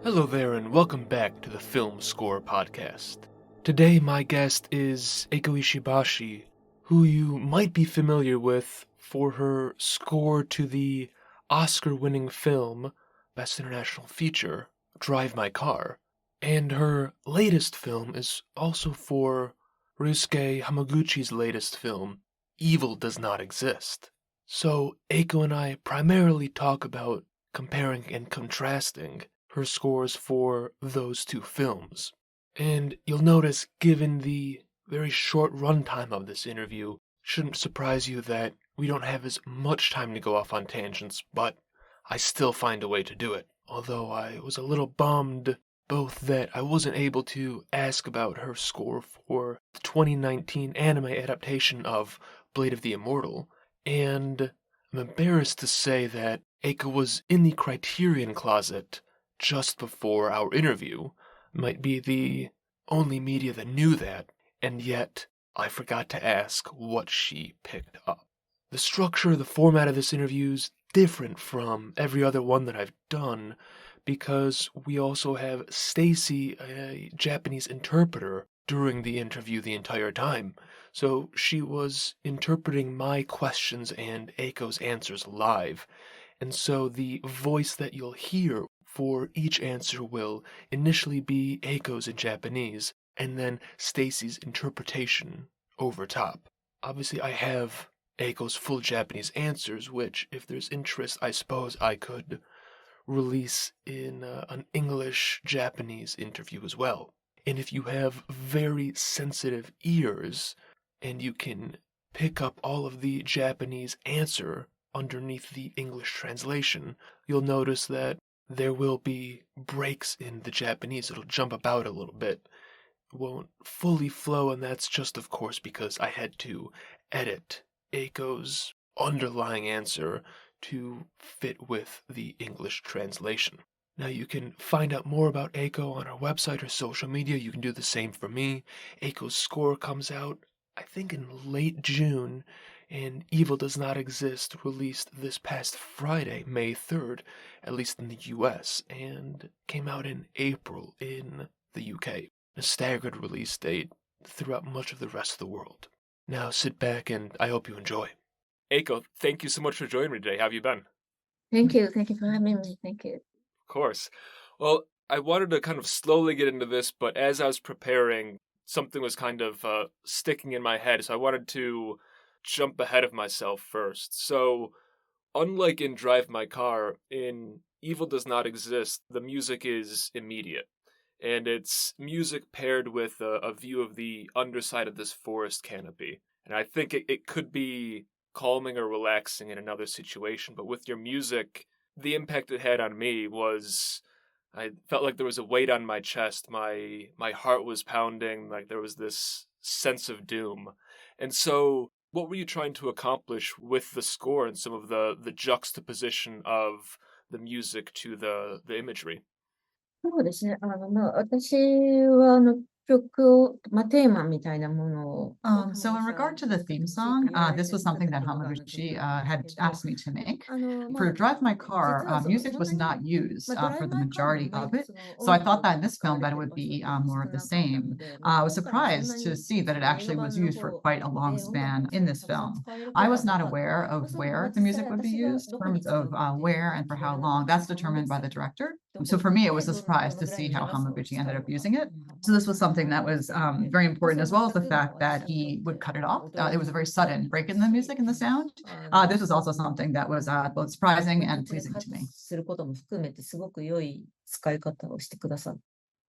Hello there, and welcome back to the Film Score Podcast. Today, my guest is Eiko Ishibashi, who you might be familiar with for her score to the Oscar-winning film, Best International Feature, Drive My Car. And her latest film is also for Ryusuke Hamaguchi's latest film, Evil Does Not Exist. So, Eiko and I primarily talk about comparing and contrasting her scores for those two films. And you'll notice, given the very short runtime of this interview, shouldn't surprise you that we don't have as much time to go off on tangents, but I still find a way to do it. Although I was a little bummed both that I wasn't able to ask about her score for the 2019 anime adaptation of Blade of the Immortal, and I'm embarrassed to say that Eiko was in the Criterion Closet just before our interview. Might be the only media that knew that, and yet I forgot to ask what she picked up. The structure, the format of this interview is different from every other one that I've done because we also have Stacy, a Japanese interpreter, during the interview the entire time. So she was interpreting my questions and Eiko's answers live. And so the voice that you'll hear for each answer will initially be Eiko's in Japanese, and then Stacy's interpretation over top. Obviously, I have Eiko's full Japanese answers, which, if there's interest, I suppose I could release in an English-Japanese interview as well. And if you have very sensitive ears, and you can pick up all of the Japanese answer underneath the English translation, you'll notice that there will be breaks in the Japanese. It'll jump about a little bit. It won't fully flow, and that's just, of course, because I had to edit Eiko's underlying answer to fit with the English translation. Now, you can find out more about Eiko on our website or social media. You can do the same for me. Eiko's score comes out, I think, in late June, and Evil Does Not Exist released this past Friday, May 3rd, at least in the US, and came out in April in the UK. A staggered release date throughout much of the rest of the world. Now sit back and I hope you enjoy. Eiko, thank you so much for joining me today. How have you been? Thank you. Thank you for having me. Thank you. Of course. Well, I wanted to kind of slowly get into this, but as I was preparing, something was kind of sticking in my head, so I wanted to jump ahead of myself first. So, unlike in Drive My Car, in Evil Does Not Exist, the music is immediate. And it's music paired with a view of the underside of this forest canopy. And I think it could be calming or relaxing in another situation, but with your music, the impact it had on me was I felt like there was a weight on my chest. My heart was pounding, like there was this sense of doom. And so what were you trying to accomplish with the score and some of the juxtaposition of the music to the imagery? そうですね。私は、曲を、テーマみたいなものを、So in regard to the theme song, this was something that Hamaguchi had asked me to make. For Drive My Car, music was not used for the majority of it. So I thought that in this film that it would be more of the same. I was surprised to see that it actually was used for quite a long span in this film. I was not aware of where the music would be used in terms of where and for how long. That's determined by the director. So for me, it was a surprise to see how Hamaguchi ended up using it. So this was something that was very important, as well as the fact that he would cut it off. It was a very sudden break in the music and the sound. This was also something that was both surprising and pleasing to me.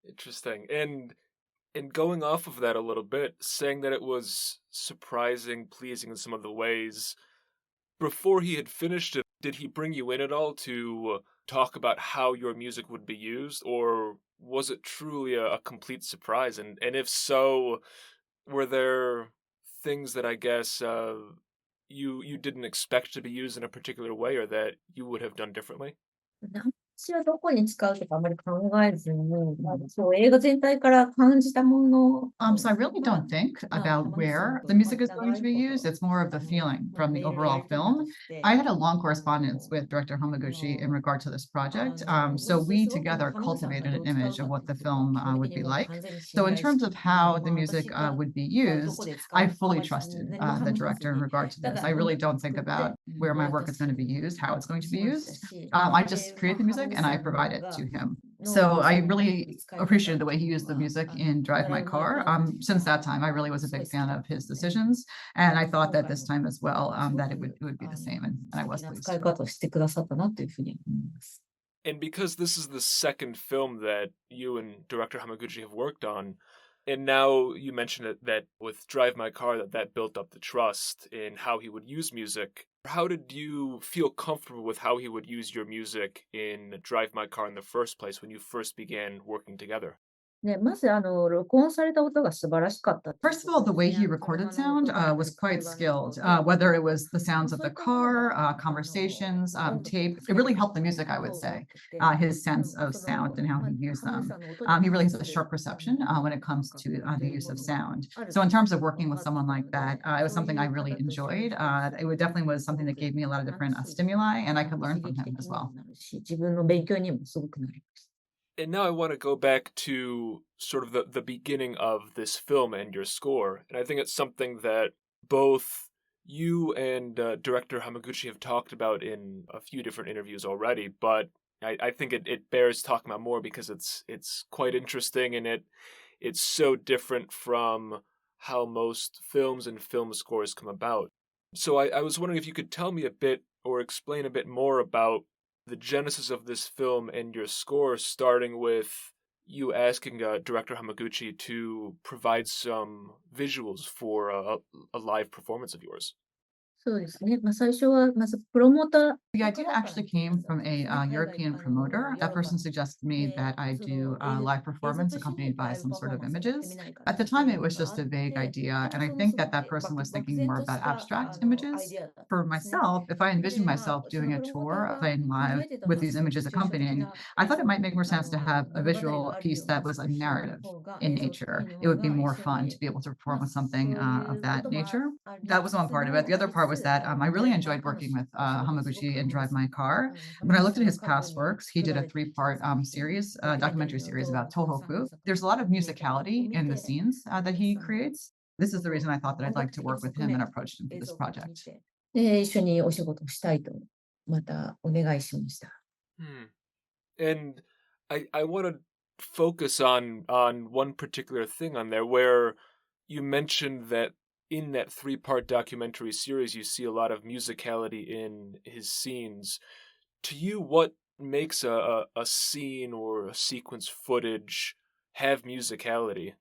Interesting. And going off of that a little bit, saying that it was surprising, pleasing in some of the ways, before he had finished it, did he bring you in at all to talk about how your music would be used, or was it truly a complete surprise? And if so, were there things that I guess you didn't expect to be used in a particular way, or that you would have done differently? 私はどこに使うとかあまり考えずに、そう映画全体から感じたもの So I really don't think about where the music is going to be used. It's more of the feeling from the overall film. I had a long correspondence with director Hamaguchi in regard to this project. So we together cultivated an image of what the film would be like. So in terms of how the music would be used, I fully trusted the director in regard to this. I really don't think about where my work is going to be used, how it's going to be used. I just create the music and I provide it to him. So I really appreciated the way he used the music in Drive My Car. Since that time, I really was a big fan of his decisions. And I thought that this time as well, that it would be the same. And I was pleased. 使い方をしてくださったなというふうに思います。 And because this is the second film that you and director Hamaguchi have worked on, and now you mentioned it that with Drive My Car that built up the trust in how he would use music. How did you feel comfortable with how he would use your music in Drive My Car in the first place when you first began working together? で、まず録音された音が素晴らしかった。 First of all, the way he recorded sound was quite skilled, whether it was the sounds of the car, conversations, tape. It really helped the music, I would say, his sense of sound and how he used them. He really has a sharp perception when it comes to the use of sound. So in terms of working with someone like that, it was something I really enjoyed. It definitely was something that gave me a lot of different stimuli, and I could learn from him as well. 自分の勉強にもすごくなりました。 And now I want to go back to sort of the beginning of this film and your score. And I think it's something that both you and director Hamaguchi have talked about in a few different interviews already, but I think it bears talking about more because it's quite interesting and it's so different from how most films and film scores come about. So I was wondering if you could tell me a bit or explain a bit more about the genesis of this film and your score, starting with you asking director Hamaguchi to provide some visuals for a live performance of yours. そうですね。最初はまずプロモーター The idea actually came from a European promoter. That person suggested me that I do a live performance accompanied by some sort of images. At the time, it was just a vague idea, and I think that person was thinking more about abstract images. For myself, if I envisioned myself doing a tour, playing live with these images accompanying, I thought it might make more sense to have a visual piece that was a narrative in nature. It would be more fun to be able to perform with something of that nature. That was one part of it. The other part was that I really enjoyed working with Hamaguchi and Drive My Car. When I looked at his past works, he did a three-part series, documentary series about Tohoku. There's a lot of musicality in the scenes that he creates. This is the reason I thought that I'd like to work with him and approached him for this project. で一緒にお仕事をしたいとまたお願いしました。 And I want to focus on one particular thing on there where you mentioned that in that three-part documentary series, you see a lot of musicality in his scenes. To you, what makes a scene or a sequence footage have musicality?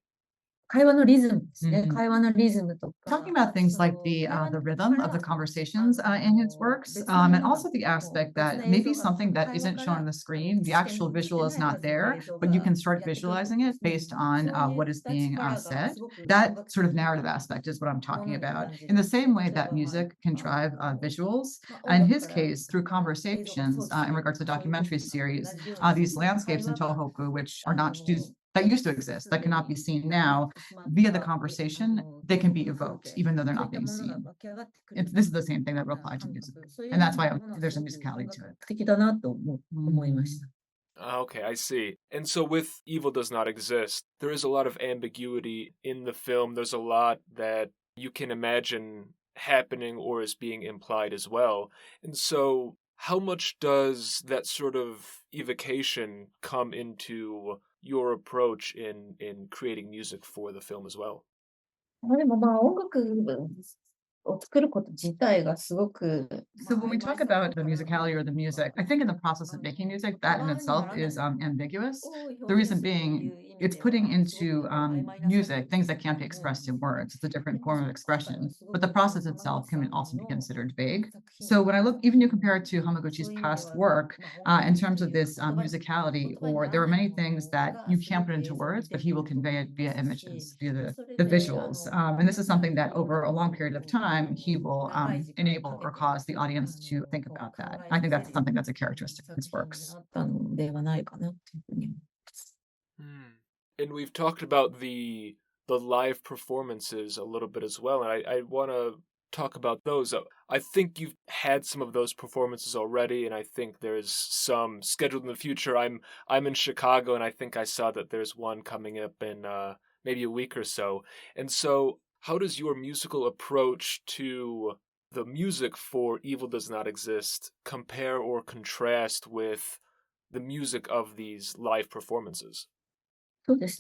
会話のリズムですね。会話のリズムとか。 Talking about things like the rhythm of the conversations in his works, and also the aspect that maybe something that isn't shown on the screen, the actual visual is not there, but you can start visualizing it based on what is being said. That sort of narrative aspect is what I'm talking about. In the same way that music can drive visuals, in his case, through conversations in regards to the documentary series, these landscapes in Tohoku, which are not that used to exist, that cannot be seen now, via the conversation, they can be evoked, even though they're not being seen. This is the same thing that would apply to music. And that's why there's a musicality to it. 的だなと思いました。 Okay, I see. And so with Evil Does Not Exist, there is a lot of ambiguity in the film. There's a lot that you can imagine happening or is being implied as well. And so how much does that sort of evocation come into your approach in creating music for the film as well? でも音楽を作ること自体がすごく So when we talk about the musicality or the music, I think in the process of making music, that in itself is ambiguous. The reason being, it's putting into music things that can't be expressed in words. It's a different form of expression, but the process itself can also be considered vague. So when I look, even you compare it to Hamaguchi's past work, in terms of this musicality, or there are many things that you can't put into words, but he will convey it via images, via the visuals. And this is something that over a long period of time, he will enable or cause the audience to think about that. I think that's something that's a characteristic of his works. And we've talked about the live performances a little bit as well, and I want to talk about those. I think you've had some of those performances already, and I think there's some scheduled in the future. I'm in Chicago, and I think I saw that there's one coming up in maybe a week or so. And so, how does your musical approach to the music for Evil Does Not Exist compare or contrast with the music of these live performances? It's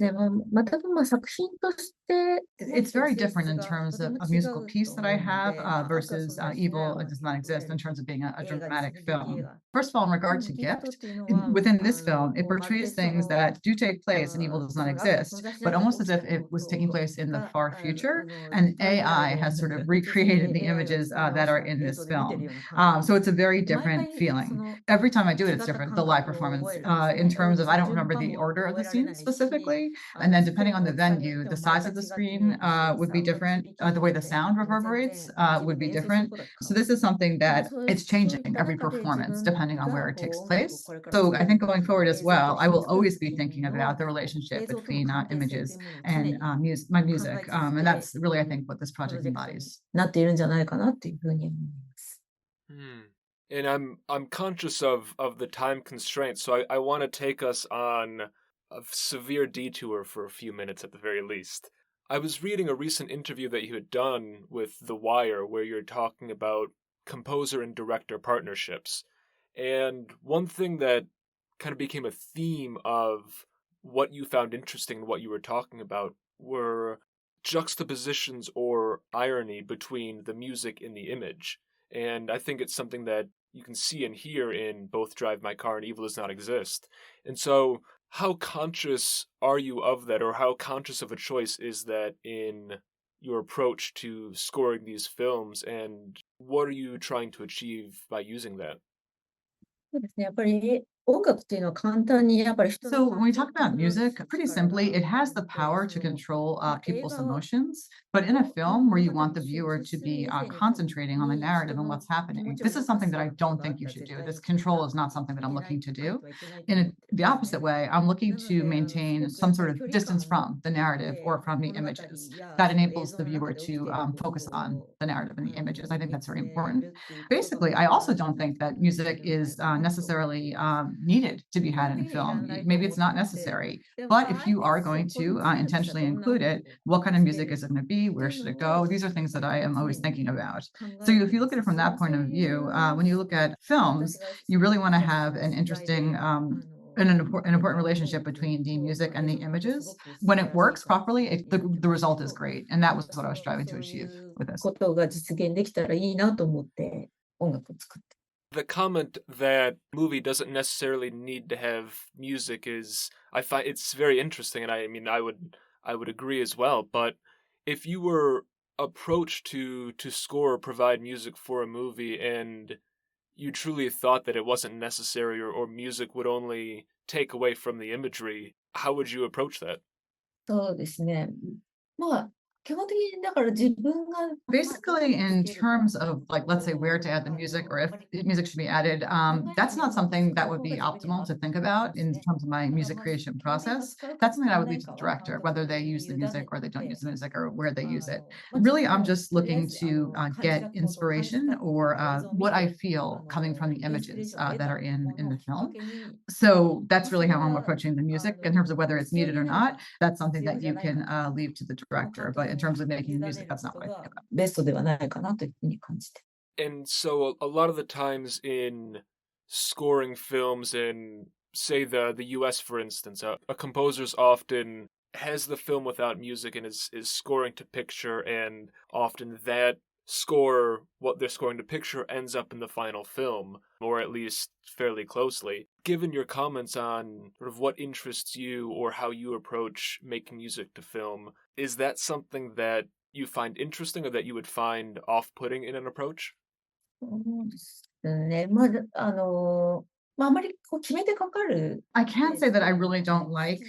very different in terms of a musical piece that I have versus Evil Does Not Exist in terms of being a dramatic film. First of all, in regard to gift, within this film, it portrays things that do take place and Evil Does Not Exist, but almost as if it was taking place in the far future, and AI has sort of recreated the images that are in this film. So it's a very different feeling. Every time I do it, it's different, the live performance, in terms of, I don't remember the order of the scenes specifically, and then depending on the venue, the size of the screen would be different. The way the sound reverberates would be different. So this is something that it's changing every performance depending on where it takes place. So I think going forward as well, I will always be thinking about the relationship between images and my music. And that's really, I think, what this project embodies. And I'm conscious of the time constraints, so I want to take us on a severe detour for a few minutes at the very least. I was reading a recent interview that you had done with The Wire where you're talking about composer and director partnerships. And one thing that kind of became a theme of what you found interesting and what you were talking about were juxtapositions or irony between the music and the image. And I think it's something that you can see and hear in both Drive My Car and Evil Does Not Exist. And so, how conscious are you of that, or how conscious of a choice is that in your approach to scoring these films, and what are you trying to achieve by using that? So when we talk about music, pretty simply, it has the power to control people's emotions. But in a film where you want the viewer to be concentrating on the narrative and what's happening, this is something that I don't think you should do. This control is not something that I'm looking to do. In the opposite way, I'm looking to maintain some sort of distance from the narrative or from the images that enables the viewer to focus on the narrative and the images. I think that's very important. Basically, I also don't think that music is necessarily needed to be had in film. Maybe it's not necessary, but if you are going to intentionally include it, what kind of music is it going to be? Where should it go? These are things that I am always thinking about. So if you look at it from that point of view, when you look at films, you really want to have an interesting an important relationship between the music and the images. When it works properly, the result is great. And that was what I was striving to achieve with this. The comment that movie doesn't necessarily need to have music is, I find it's very interesting, and I mean I would agree as well. But if you were approached to score or provide music for a movie and you truly thought that it wasn't necessary, or music would only take away from the imagery, how would you approach that? Basically, in terms of, like, let's say where to add the music or if music should be added, that's not something that would be optimal to think about in terms of my music creation process. That's something I would leave to the director, whether they use the music or they don't use the music or where they use it. Really, I'm just looking to get inspiration or what I feel coming from the images that are in the film. So that's really how I'm approaching the music in terms of whether it's needed or not. That's something that you can leave to the director. But in terms of making music, that's not what I think about. And so a lot of the times in scoring films in, say, the US, for instance, a composer's often has the film without music and is scoring to picture, and often that score what they're scoring to picture ends up in the final film, or at least fairly closely. Given your comments on sort of what interests you or how you approach making music to film, is that something that you find interesting or that you would find off-putting in an approach? そうですね。あまりこう決めてかかる I can say that I really don't like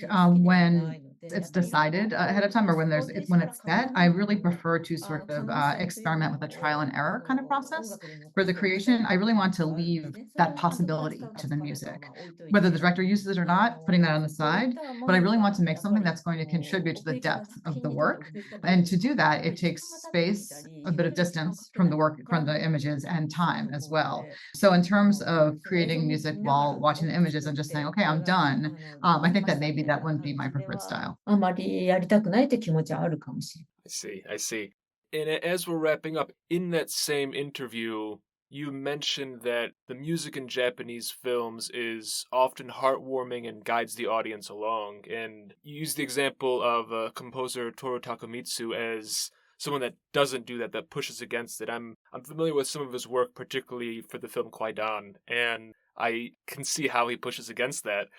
when it's decided ahead of time or when when it's set. I really prefer to sort of experiment with a trial and error kind of process. For the creation, I really want to leave that possibility to the music. Whether the director uses it or not, putting that on the side, but I really want to make something that's going to contribute to the depth of the work. And to do that, it takes space, a bit of distance from the work, from the images, and time as well. So in terms of creating music while watching the images and just saying, okay, I'm done, I think that maybe that wouldn't be my preferred style. あまりやりたくないって気持ちはあるかもしれない。I see. And as we're wrapping up, in that same interview, you mentioned that the music in Japanese films is often heartwarming and guides the audience along. And you used the example of composer Toru Takemitsu as someone that doesn't do that, that pushes against it. I'm familiar with some of his work, particularly for the film Kwaidan, and I can see how he pushes against that.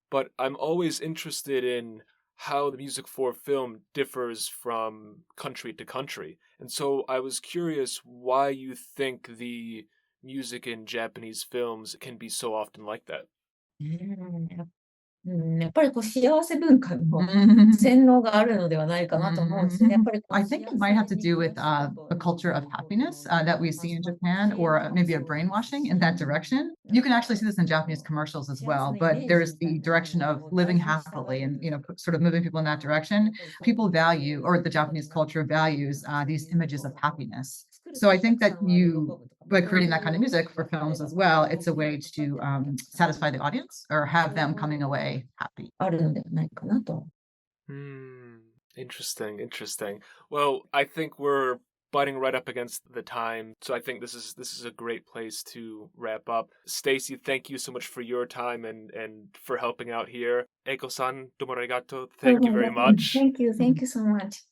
But I'm always interested in how the music for film differs from country to country. And so I was curious why you think the music in Japanese films can be so often like that. やっぱりこう幸せ文化の洗脳があるのではないかなと思うんですね。やっぱりこう I think it might have to do with a culture of happiness that we see in Japan, or maybe a brainwashing in that direction. You can actually see this in Japanese commercials as well, but there's the direction of living happily and, sort of moving people in that direction. People value, or the Japanese culture values, these images of happiness. So I think that by creating that kind of music for films as well, it's a way to satisfy the audience or have them coming away happy. あるのではないかなと。Interesting. Well, I think we're butting right up against the time, so I think this is a great place to wrap up. Stacy, thank you so much for your time and for helping out here. Eiko-san, domo arigato. Thank you very much. Thank you so much.